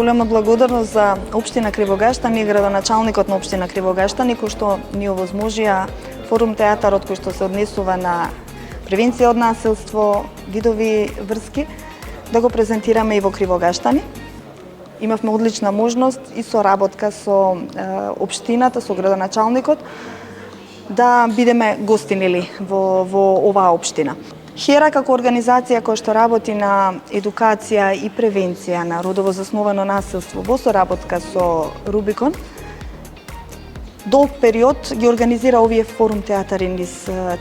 Голема благодарност за општина Кривогаштани и градоначалникот на општина Кривогаштани кои што ни овозможија форум театарот кој што се однесува на превенција од насилство, видови врски, да го презентираме и во Кривогаштани. Имавме одлична можност и соработка со општината, со градоначалникот, да бидеме гостинили во оваа општина. Хера како организација која што работи на едукација и превенција на родово засновано насилство во соработка со Рубикон, долг период ги организира овие форум театари низ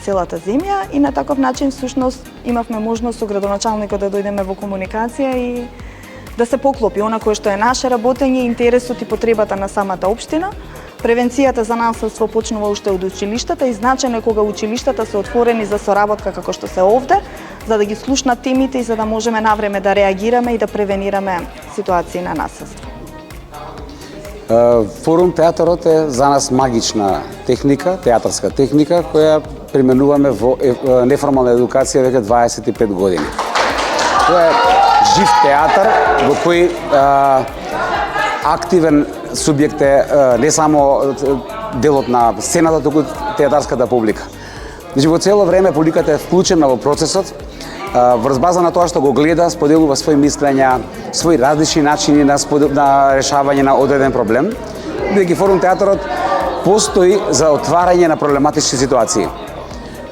целата земја и на таков начин всушност имавме можност со градоначалникот да дојдеме во комуникација и да се поклопи она кое што е наше работење, интересот и потребата на самата општина. Превенцијата за насилство почнува уште од училиштата и значајно е кога училиштата се отворени за соработка како што се овде, за да ги слушнат темите и за да можеме навреме да реагираме и да превенираме ситуации на насилство. Форум театарот е за нас магична техника, театарска техника, која применуваме во неформална едукација веќе 25 години. Тоа е жив театар во кој активен субјект е не само делот на сцената, туку театарската публика. Значи, во цело време публиката е вклучена во процесот, врз база на тоа што го гледа, споделува свои мислења, свои различни начини на решавање на одреден проблем, бидејќи форум театарот постои за отварање на проблематични ситуации.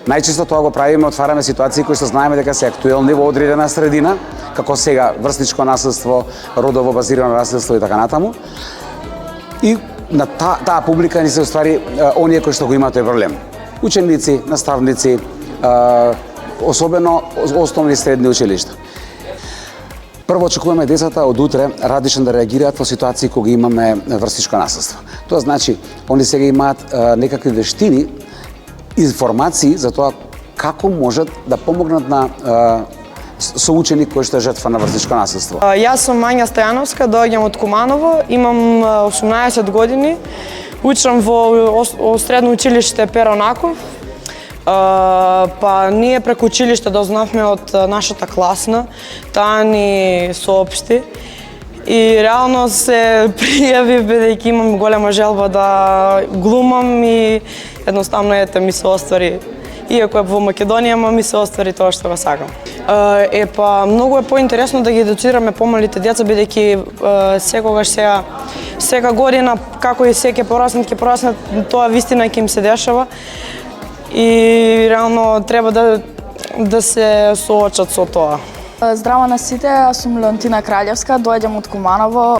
Најчесто тоа го правиме, отвараме ситуации кои што знаеме дека се актуелни во одредена средина, како сега врсничко насилство, родово базирано насилство и така натаму. И на таа публика ни се уствари оние кои што го имаат тој проблем. Ученици, наставници, особено основни и средни училишта. Прво очекуваме децата од утре радично да реагираат во ситуации кога имаме врсничко насилство. Тоа значи, они сега имаат некакви вештини, информации за тоа како можат да помогнат на соученик кој што е жртва на врсничко насилство. Јас сум Мања Стојановска, доаѓам од Куманово, имам 18 години, учам во средно училиште Перо Наков. Па ние преку училиште дознавме од нашата класна, таа ни соопшти и реално се пријави бидејќи имам голема желба да глумам и едноставно ми се оствари. Иако е во Македонија, ми се оствари тоа што го сакам. Па многу е поинтересно да ги едуцираме помалите деца, бидејќи секогаш сека година, како и се ќе пораснат, тоа вистина ќе им се дешава. И реално треба да се соочат со тоа. Здраво на сите, јас сум Леонтина Краљевска, доаѓам од Куманово.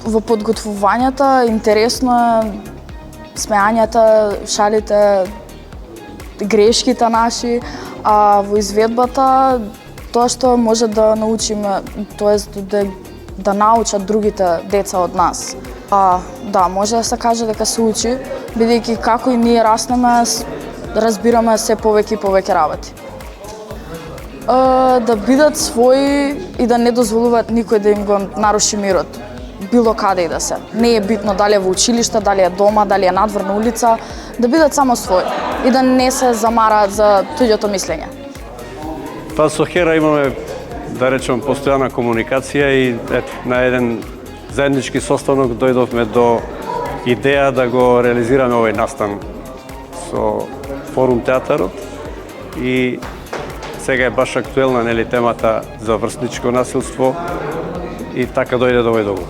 Во подготвувањето интересно е смеањата, шалите, грешките наши, а во изведбата тоа што може да научиме, тоест да научат другите деца од нас. Да, може да се каже дека се учи, бидејќи како и ние раснеме, разбираме се повеќе и повеќе работи. Да бидат своји и да не дозволуваат никој да им го наруши мирот. Било каде и да се. Не е битно дали е во училиште, дали е дома, дали е надвор на улица, да бидат само своји и да не се замараат за туѓото мислење. Па со Хера имаме, да речем, постојана комуникација и на еден заеднички состанок дојдовме до идеја да го реализираме овој настан со форум театарот и сега е баш актуелна темата за врсничко насилство и така дојде до овој договор.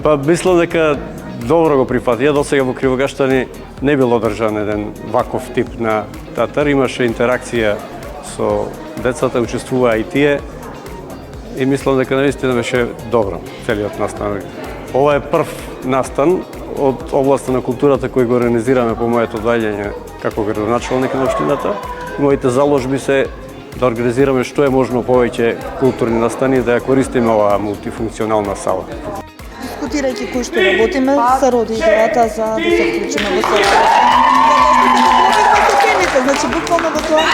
Па мислам дека добро го прифатија, досега во Кривогаштани не бил одржан еден ваков тип на театар, имаше интеракција со децата, учествуваа и тие и мислам дека наистина беше добро целиот настан. Ова е прв настан од областа на културата кој го организираме по моето доаѓање како градоначалник на општината. Моите заложби се да организираме што е можно повеќе културни настани и да ја користиме оваа мултифункционална сала. Дискутирајќи кој што работиме, се роди идејата за да се вклучиме во соработка. Значи, буквално во тоа